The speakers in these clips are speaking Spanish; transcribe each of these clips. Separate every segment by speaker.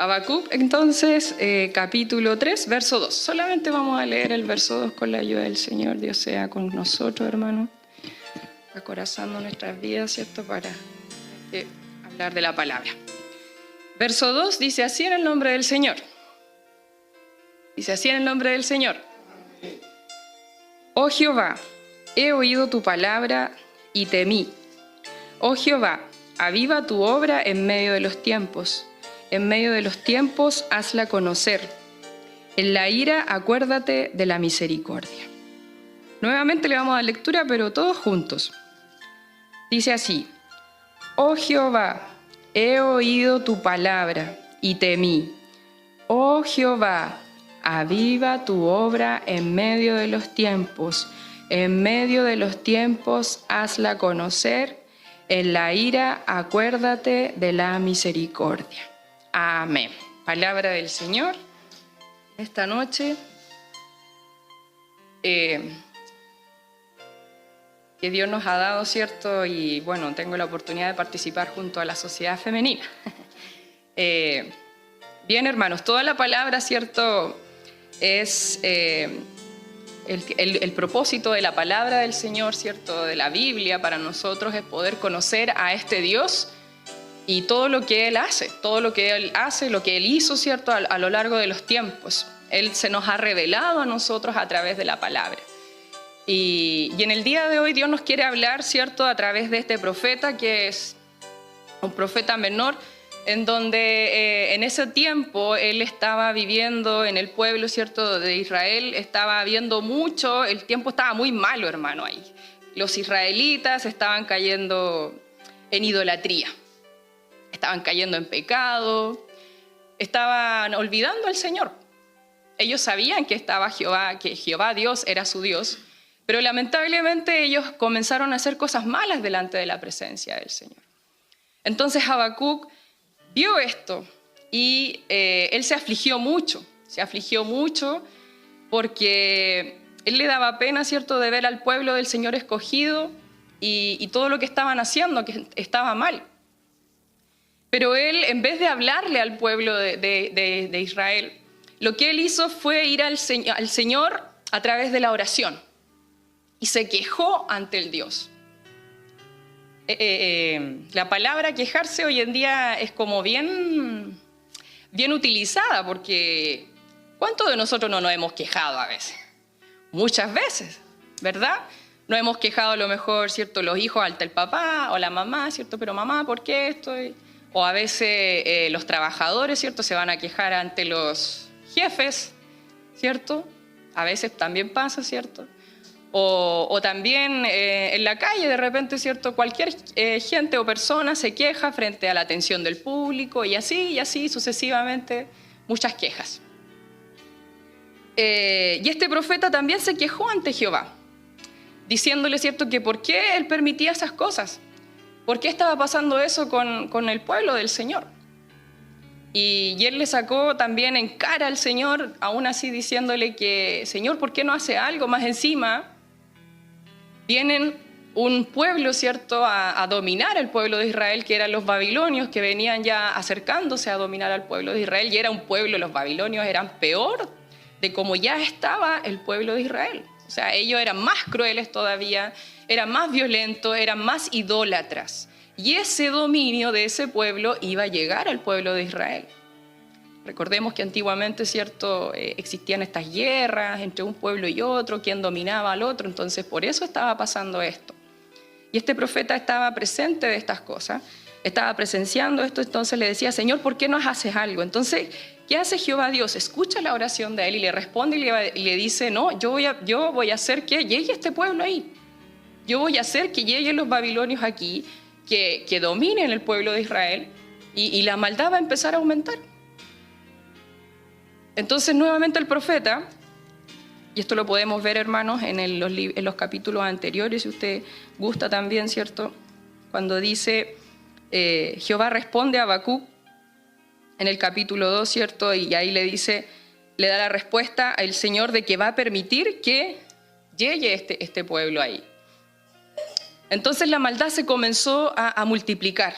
Speaker 1: Habacuc, entonces, capítulo 3, verso 2. Solamente vamos a leer el verso 2 con la ayuda del Señor. Dios sea con nosotros, hermano, acorazando nuestras vidas, ¿cierto?, para hablar de la palabra. Verso 2 dice así en el nombre del Señor. Dice así en el nombre del Señor. Oh Jehová, he oído tu palabra y temí. Oh Jehová, aviva tu obra en medio de los tiempos. En medio de los tiempos, hazla conocer. En la ira, acuérdate de la misericordia. Nuevamente le vamos a dar lectura, pero todos juntos. Dice así: Oh Jehová, he oído tu palabra y temí. Oh Jehová, aviva tu obra en medio de los tiempos. En medio de los tiempos, hazla conocer. En la ira, acuérdate de la misericordia. Amén. Palabra del Señor. Esta noche que Dios nos ha dado, ¿cierto? Y bueno, tengo la oportunidad de participar junto a la sociedad femenina. Bien, hermanos, toda la palabra, ¿cierto? Es el propósito de la palabra del Señor, ¿cierto? De la Biblia para nosotros es poder conocer a este Dios y todo lo que Él hace, lo que Él hizo, ¿cierto?, a lo largo de los tiempos. Él se nos ha revelado a nosotros a través de la palabra. Y en el día de hoy Dios nos quiere hablar, ¿cierto?, a través de este profeta, que es un profeta menor, en donde en ese tiempo Él estaba viviendo en el pueblo, ¿cierto?, de Israel. Estaba viendo mucho, el tiempo estaba muy malo, hermano, ahí. Los israelitas estaban cayendo en idolatría. Estaban cayendo en pecado, estaban olvidando al Señor. Ellos sabían que estaba Jehová, que Jehová Dios era su Dios, pero lamentablemente ellos comenzaron a hacer cosas malas delante de la presencia del Señor. Entonces Habacuc vio esto y él se afligió mucho porque él le daba pena, ¿cierto?, de ver al pueblo del Señor escogido y todo lo que estaban haciendo, que estaba mal. Pero él, en vez de hablarle al pueblo de Israel, lo que él hizo fue ir al Señor a través de la oración y se quejó ante el Dios. La palabra quejarse hoy en día es como bien utilizada, porque ¿cuántos de nosotros no nos hemos quejado a veces? Muchas veces, ¿verdad? Nos hemos quejado a lo mejor, ¿cierto?, los hijos ante el papá o la mamá, ¿cierto? Pero mamá, ¿por qué esto? O a veces los trabajadores, ¿cierto?, se van a quejar ante los jefes, ¿cierto? A veces también pasa, ¿cierto? O también en la calle, de repente, ¿cierto?, cualquier gente o persona se queja frente a la atención del público y así sucesivamente, muchas quejas. Y este profeta también se quejó ante Jehová, diciéndole, ¿cierto?, que por qué él permitía esas cosas. ¿Por qué estaba pasando eso con el pueblo del Señor? Y él le sacó también en cara al Señor, aún así diciéndole que, Señor, ¿por qué no hace algo? Más encima, vienen un pueblo, ¿cierto?, a dominar al pueblo de Israel, que eran los babilonios, que venían ya acercándose a dominar al pueblo de Israel. Y era un pueblo, los babilonios eran peor de como ya estaba el pueblo de Israel. O sea, ellos eran más crueles todavía, eran más violentos, eran más idólatras. Y ese dominio de ese pueblo iba a llegar al pueblo de Israel. Recordemos que antiguamente, ¿cierto?, existían estas guerras entre un pueblo y otro, quién dominaba al otro, entonces por eso estaba pasando esto. Y este profeta estaba presente de estas cosas, estaba presenciando esto, entonces le decía, Señor, ¿por qué no haces algo? Entonces, ¿qué hace Jehová Dios? Escucha la oración de él y le responde y le dice, no, yo voy a hacer que llegue este pueblo ahí. Yo voy a hacer que lleguen los babilonios aquí, que dominen el pueblo de Israel y la maldad va a empezar a aumentar. Entonces, nuevamente el profeta, y esto lo podemos ver, hermanos, en los capítulos anteriores, si usted gusta también, ¿cierto? Cuando dice, Jehová responde a Habacuc en el capítulo 2, ¿cierto? Y ahí le da la respuesta al Señor de que va a permitir que llegue este pueblo ahí. Entonces la maldad se comenzó a multiplicar,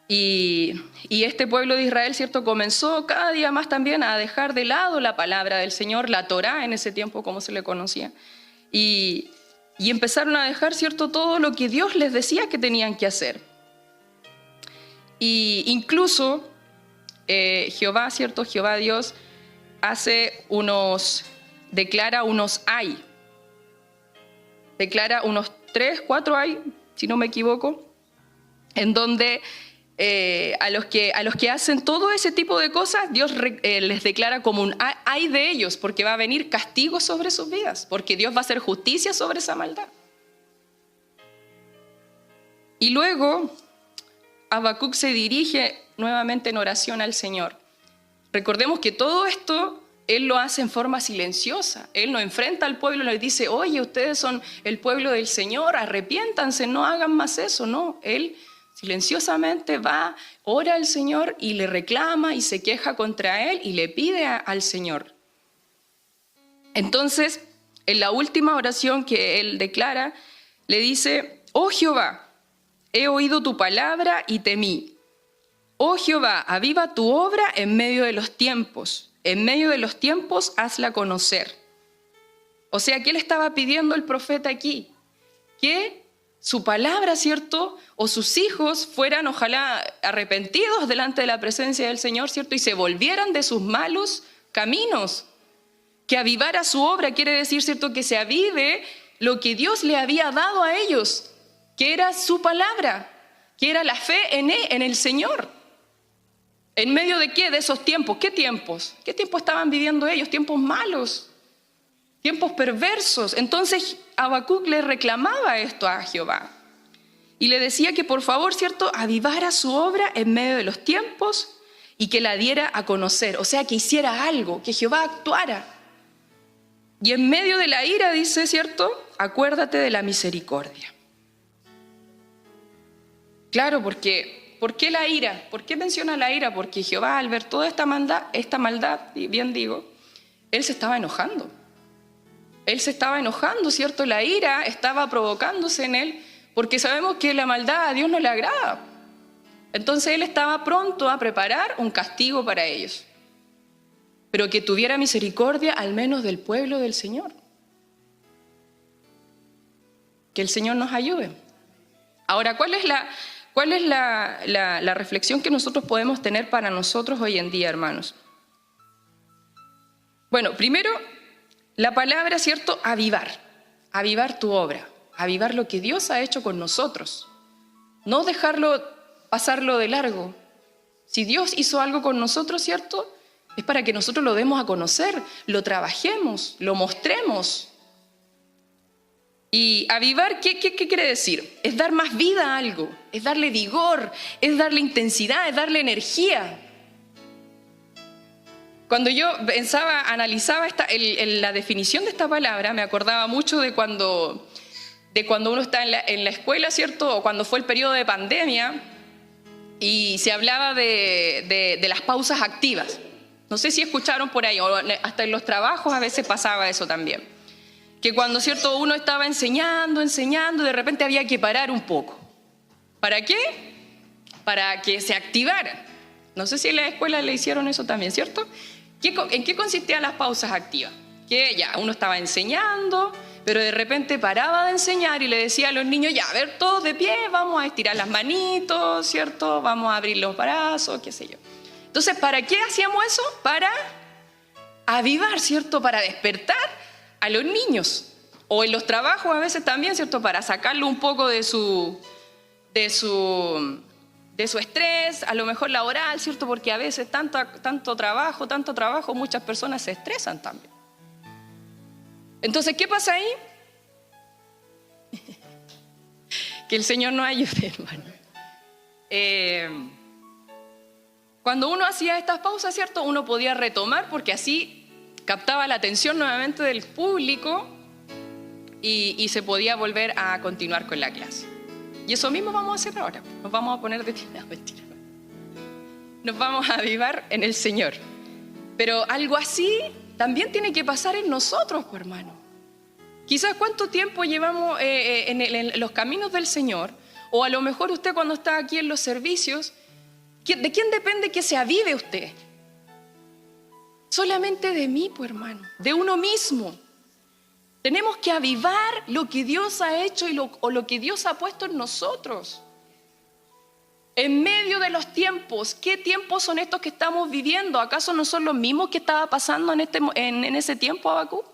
Speaker 1: Y este pueblo de Israel, ¿cierto?, comenzó cada día más también a dejar de lado la palabra del Señor, la Torá en ese tiempo, como se le conocía, y empezaron a dejar, ¿cierto?, todo lo que Dios les decía que tenían que hacer. Y incluso Jehová, ¿cierto?, Jehová Dios declara unos ay. Declara unos 3, 4 ay, si no me equivoco, en donde a los que hacen todo ese tipo de cosas, Dios les declara como un ay de ellos, porque va a venir castigo sobre sus vidas, porque Dios va a hacer justicia sobre esa maldad. Y luego Habacuc se dirige nuevamente en oración al Señor. Recordemos que todo esto Él lo hace en forma silenciosa. Él no enfrenta al pueblo y les dice, oye, ustedes son el pueblo del Señor, arrepiéntanse, no hagan más eso. No, Él silenciosamente va, ora al Señor y le reclama y se queja contra Él y le pide al Señor. Entonces, en la última oración que Él declara, le dice, oh Jehová, he oído tu palabra y temí. Oh Jehová, aviva tu obra en medio de los tiempos. En medio de los tiempos, hazla conocer. O sea, ¿qué le estaba pidiendo el profeta aquí? Que su palabra, ¿cierto?, o sus hijos fueran, ojalá, arrepentidos delante de la presencia del Señor, ¿cierto?, y se volvieran de sus malos caminos. Que avivara su obra quiere decir, ¿cierto?, que se avive lo que Dios le había dado a ellos, que era su palabra, que era la fe en el Señor. ¿En medio de qué? De esos tiempos. ¿Qué tiempos? ¿Qué tiempos estaban viviendo ellos? Tiempos malos, tiempos perversos. Entonces Habacuc le reclamaba esto a Jehová y le decía que por favor, ¿cierto?, avivara su obra en medio de los tiempos y que la diera a conocer. O sea, que hiciera algo, que Jehová actuara. Y en medio de la ira dice, ¿cierto?, acuérdate de la misericordia. Claro, porque ¿por qué la ira? ¿Por qué menciona la ira? Porque Jehová, al ver toda esta maldad, bien digo, Él se estaba enojando. Él se estaba enojando, ¿cierto? La ira estaba provocándose en Él, porque sabemos que la maldad a Dios no le agrada. Entonces Él estaba pronto a preparar un castigo para ellos, pero que tuviera misericordia al menos del pueblo del Señor. Que el Señor nos ayude. Ahora, ¿cuál es la reflexión que nosotros podemos tener para nosotros hoy en día, hermanos? Bueno, primero, la palabra, ¿cierto?, avivar tu obra, avivar lo que Dios ha hecho con nosotros, no pasarlo de largo. Si Dios hizo algo con nosotros, ¿cierto?, es para que nosotros lo demos a conocer, lo trabajemos, lo mostremos. Y avivar, ¿qué quiere decir? Es dar más vida a algo, es darle vigor, es darle intensidad, es darle energía. Cuando yo analizaba la definición de esta palabra, me acordaba mucho de cuando uno está en la escuela, ¿cierto?, o cuando fue el periodo de pandemia y se hablaba de las pausas activas. No sé si escucharon por ahí, o hasta en los trabajos a veces pasaba eso también. Que cuando, ¿cierto?, uno estaba enseñando, de repente había que parar un poco. ¿Para qué? Para que se activara. No sé si en la escuela le hicieron eso también, ¿cierto? ¿En qué consistían las pausas activas? Que ya uno estaba enseñando, pero de repente paraba de enseñar y le decía a los niños, ya, a ver, todos de pie, vamos a estirar las manitos, ¿cierto? Vamos a abrir los brazos, qué sé yo. Entonces, ¿para qué hacíamos eso? Para avivar, ¿cierto? Para despertar a los niños. O en los trabajos a veces también, ¿cierto? Para sacarlo un poco de su estrés, a lo mejor laboral, ¿cierto? Porque a veces tanto trabajo, muchas personas se estresan también. Entonces, ¿qué pasa ahí? Que el Señor nos ayude, hermano. Cuando uno hacía estas pausas, ¿cierto?, uno podía retomar porque así captaba la atención nuevamente del público y se podía volver a continuar con la clase. Y eso mismo vamos a hacer ahora. Nos vamos a poner de pie. No, mentira. Nos vamos a avivar en el Señor. Pero algo así también tiene que pasar en nosotros, pues, hermano. Quizás cuánto tiempo llevamos en los caminos del Señor, o a lo mejor usted cuando está aquí en los servicios, ¿De quién depende que se avive usted? Solamente de mí, pues hermano, de uno mismo. Tenemos que avivar lo que Dios ha hecho o lo que Dios ha puesto en nosotros. En medio de los tiempos, ¿qué tiempos son estos que estamos viviendo? ¿Acaso no son los mismos que estaba pasando en ese tiempo, Habacuc?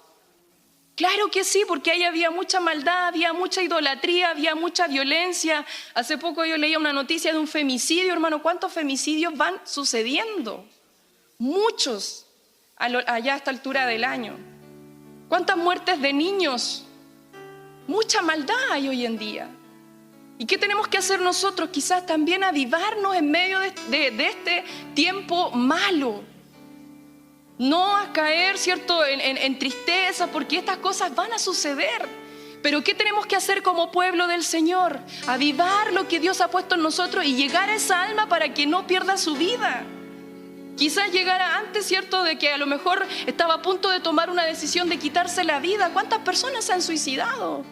Speaker 1: Claro que sí, porque ahí había mucha maldad, había mucha idolatría, había mucha violencia. Hace poco yo leía una noticia de un femicidio, hermano. ¿Cuántos femicidios van sucediendo? Muchos, allá a esta altura del año. ¿Cuántas muertes de niños? Mucha maldad hay hoy en día. ¿Y qué tenemos que hacer nosotros? Quizás también avivarnos en medio de este tiempo malo. No a caer, ¿cierto?, en tristeza, porque estas cosas van a suceder. Pero ¿qué tenemos que hacer como pueblo del Señor? Avivar lo que Dios ha puesto en nosotros y llegar a esa alma para que no pierda su vida. Quizás llegara antes, ¿cierto?, de que a lo mejor estaba a punto de tomar una decisión de quitarse la vida. ¿Cuántas personas se han suicidado?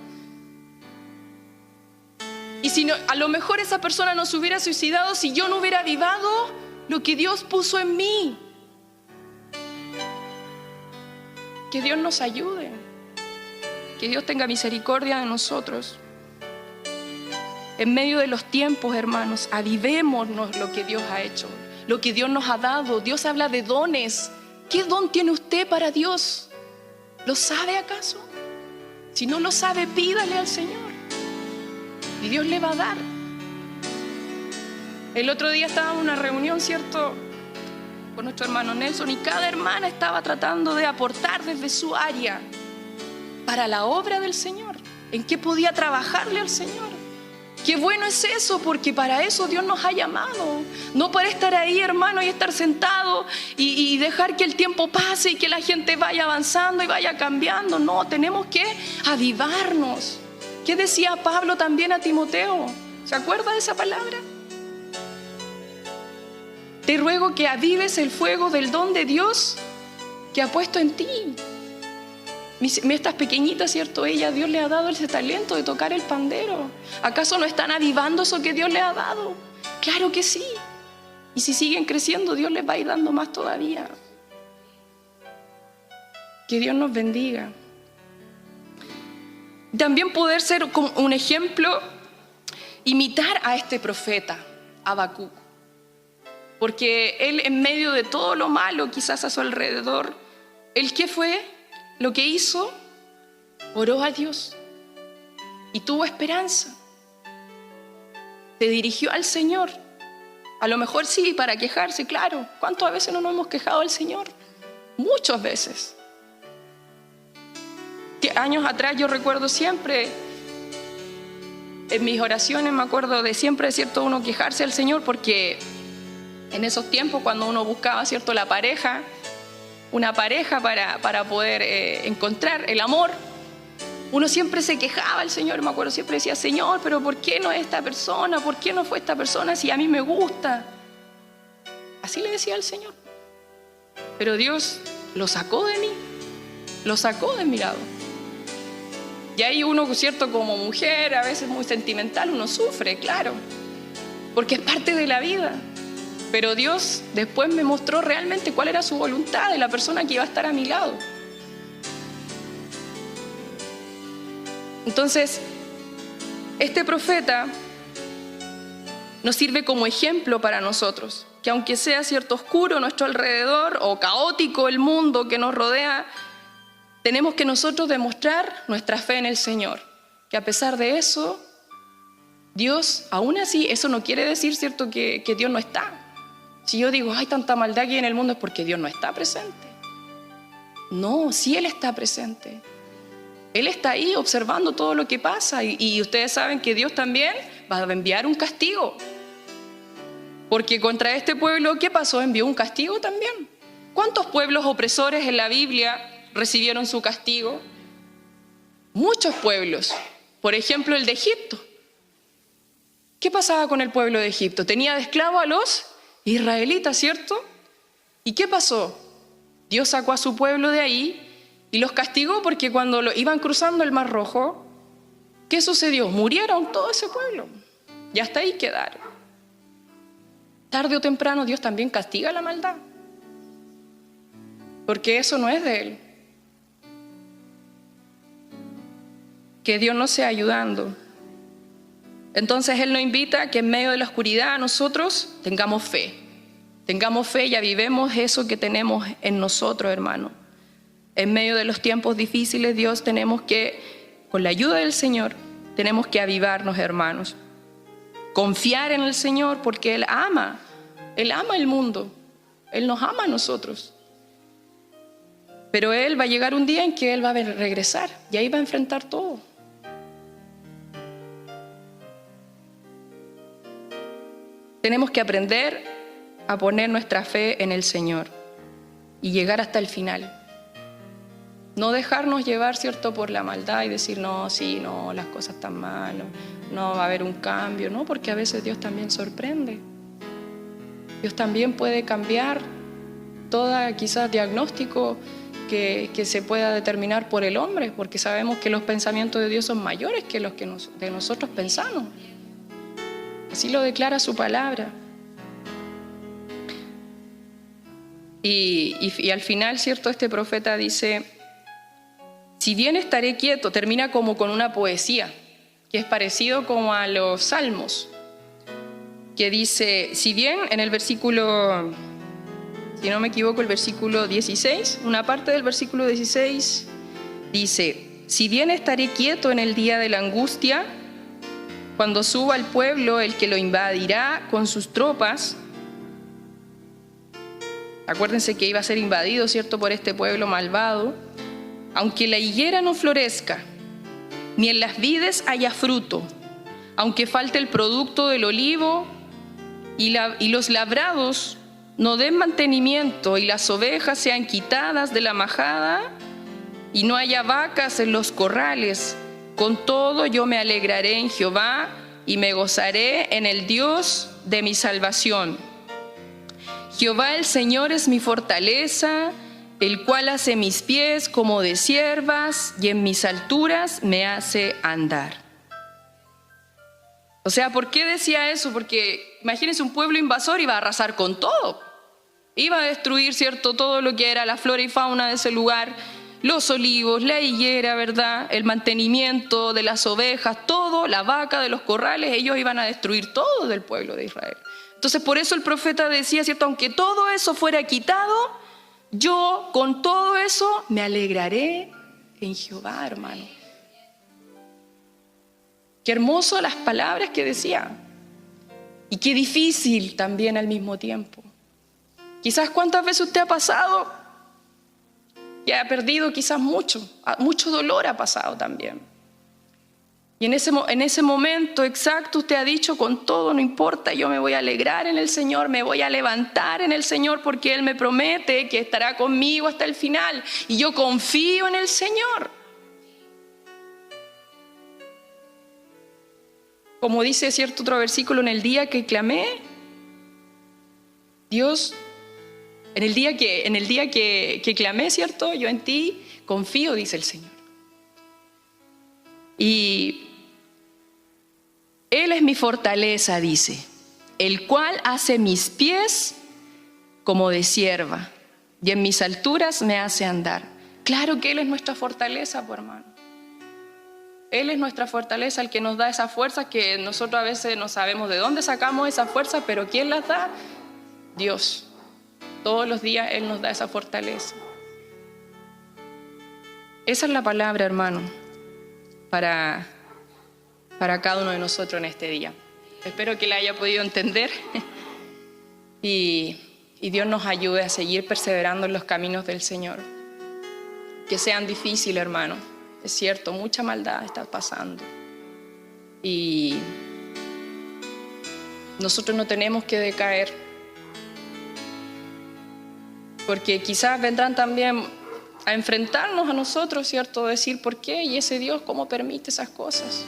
Speaker 1: Y si no, a lo mejor esa persona no se hubiera suicidado si yo no hubiera avivado lo que Dios puso en mí. Que Dios nos ayude. Que Dios tenga misericordia de nosotros. En medio de los tiempos, hermanos, avivémonos lo que Dios ha hecho, lo que Dios nos ha dado. Dios habla de dones. ¿Qué don tiene usted para Dios? ¿Lo sabe acaso? Si no lo sabe, pídale al Señor. Y Dios le va a dar. El otro día estábamos en una reunión, ¿cierto?, con nuestro hermano Nelson, y cada hermana estaba tratando de aportar desde su área para la obra del Señor. ¿En qué podía trabajarle al Señor? Qué bueno es eso, porque para eso Dios nos ha llamado. No para estar ahí, hermano, y estar sentado y dejar que el tiempo pase y que la gente vaya avanzando y vaya cambiando. No, tenemos que avivarnos. ¿Qué decía Pablo también a Timoteo? ¿Se acuerda de esa palabra? Te ruego que avives el fuego del don de Dios que ha puesto en ti. Estas pequeñitas, ¿cierto? Dios le ha dado ese talento de tocar el pandero. ¿Acaso no están avivando eso que Dios les ha dado? Claro que sí. Y si siguen creciendo, Dios les va a ir dando más todavía. Que Dios nos bendiga. También poder ser un ejemplo, imitar a este profeta, Habacuc. Porque él, en medio de todo lo malo quizás a su alrededor, ¿él qué fue? Lo que hizo, oró a Dios y tuvo esperanza. Se dirigió al Señor. A lo mejor sí, para quejarse, claro. ¿Cuántas veces no nos hemos quejado al Señor? Muchas veces. Años atrás yo recuerdo siempre, en mis oraciones me acuerdo de siempre, ¿cierto?, uno quejarse al Señor, porque en esos tiempos cuando uno buscaba, ¿cierto?, una pareja para poder encontrar el amor, uno siempre se quejaba al Señor. Me acuerdo, siempre decía: Señor, pero ¿por qué no es esta persona? ¿Por qué no fue esta persona si a mí me gusta? Así le decía al Señor. Pero Dios lo sacó de mí, lo sacó de mi lado. Y ahí uno, ¿cierto?, como mujer, a veces muy sentimental, uno sufre, claro, porque es parte de la vida. Pero Dios después me mostró realmente cuál era su voluntad de la persona que iba a estar a mi lado. Entonces, este profeta nos sirve como ejemplo para nosotros, que aunque sea, ¿cierto?, oscuro nuestro alrededor o caótico el mundo que nos rodea, tenemos que nosotros demostrar nuestra fe en el Señor, que a pesar de eso, Dios, aún así, eso no quiere decir, ¿cierto?, que Dios no está. Si yo digo: hay tanta maldad aquí en el mundo, es porque Dios no está presente. No, sí Él está presente. Él está ahí observando todo lo que pasa, y ustedes saben que Dios también va a enviar un castigo. Porque contra este pueblo, ¿qué pasó? Envió un castigo también. ¿Cuántos pueblos opresores en la Biblia recibieron su castigo? Muchos pueblos. Por ejemplo, el de Egipto. ¿Qué pasaba con el pueblo de Egipto? Tenía de esclavo a los israelitas, ¿cierto? ¿Y qué pasó? Dios sacó a su pueblo de ahí y los castigó, porque cuando iban cruzando el Mar Rojo, ¿qué sucedió? Murieron todo ese pueblo y hasta ahí quedaron. tarde o temprano Dios también castiga la maldad, porque eso no es de Él. Que Dios nos sea ayudando. Entonces Él nos invita a que en medio de la oscuridad nosotros tengamos fe y avivemos eso que tenemos en nosotros, hermano. En medio de los tiempos difíciles, Dios tenemos que, con la ayuda del Señor, tenemos que avivarnos, hermanos. Confiar en el Señor porque Él ama el mundo, Él nos ama a nosotros. Pero Él va a llegar un día en que Él va a regresar y ahí va a enfrentar todo. Tenemos que aprender a poner nuestra fe en el Señor y llegar hasta el final. No dejarnos llevar, ¿cierto?, por la maldad y decir, no, las cosas están mal, no va a haber un cambio, ¿no? Porque a veces Dios también sorprende. Dios también puede cambiar todo quizás diagnóstico que se pueda determinar por el hombre, porque sabemos que los pensamientos de Dios son mayores que los que de nosotros pensamos. Así lo declara su palabra. Y al final, ¿cierto?, este profeta dice, si bien estaré quieto, termina como con una poesía, que es parecido como a los salmos, que dice, si bien en el versículo, si no me equivoco, el versículo 16, una parte del versículo 16, dice, si bien estaré quieto en el día de la angustia, cuando suba al pueblo el que lo invadirá con sus tropas. Acuérdense que iba a ser invadido, ¿cierto?, por este pueblo malvado. Aunque la higuera no florezca, ni en las vides haya fruto, aunque falte el producto del olivo y los labrados no den mantenimiento y las ovejas sean quitadas de la majada y no haya vacas en los corrales, con todo yo me alegraré en Jehová y me gozaré en el Dios de mi salvación. Jehová el Señor es mi fortaleza, el cual hace mis pies como de ciervas y en mis alturas me hace andar. O sea, ¿por qué decía eso? Porque imagínense, un pueblo invasor iba a arrasar con todo. Iba a destruir, ¿cierto?, todo lo que era la flora y fauna de ese lugar, los olivos, la higuera, ¿verdad?, el mantenimiento de las ovejas, todo, la vaca de los corrales, ellos iban a destruir todo del pueblo de Israel. Entonces, por eso el profeta decía, ¿cierto?, aunque todo eso fuera quitado, yo con todo eso me alegraré en Jehová, hermano. Qué hermoso las palabras que decía. Y qué difícil también al mismo tiempo. Quizás cuántas veces usted ha pasado y ha perdido quizás mucho dolor ha pasado también. Y en ese momento exacto usted ha dicho, con todo, no importa, yo me voy a alegrar en el Señor, me voy a levantar en el Señor porque Él me promete que estará conmigo hasta el final. Y yo confío en el Señor. Como dice cierto otro versículo, en el día que clamé, Dios, en el día que clamé, ¿cierto?, yo en ti confío, dice el Señor. Y Él es mi fortaleza, dice, el cual hace mis pies como de cierva y en mis alturas me hace andar. Claro que Él es nuestra fortaleza, pues, hermano. Él es nuestra fortaleza, el que nos da esa fuerza que nosotros a veces no sabemos de dónde sacamos esa fuerza, pero ¿quién las da? Dios. Todos los días Él nos da esa fortaleza. Esa es la palabra, hermano, para cada uno de nosotros en este día. Espero que la haya podido entender y Dios nos ayude a seguir perseverando en los caminos del Señor. Que sean difíciles, hermano. Es cierto, mucha maldad está pasando. Y nosotros no tenemos que decaer. Porque quizás vendrán también a enfrentarnos a nosotros, ¿cierto? Decir, ¿por qué? ¿Y ese Dios cómo permite esas cosas?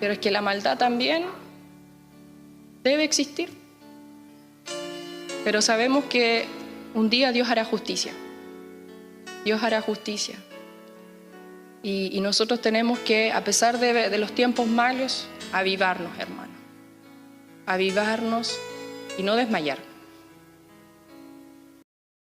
Speaker 1: Pero es que la maldad también debe existir. Pero sabemos que un día Dios hará justicia. Dios hará justicia. Y nosotros tenemos que, a pesar de los tiempos malos, avivarnos, hermano. avivarnos y no desmayar.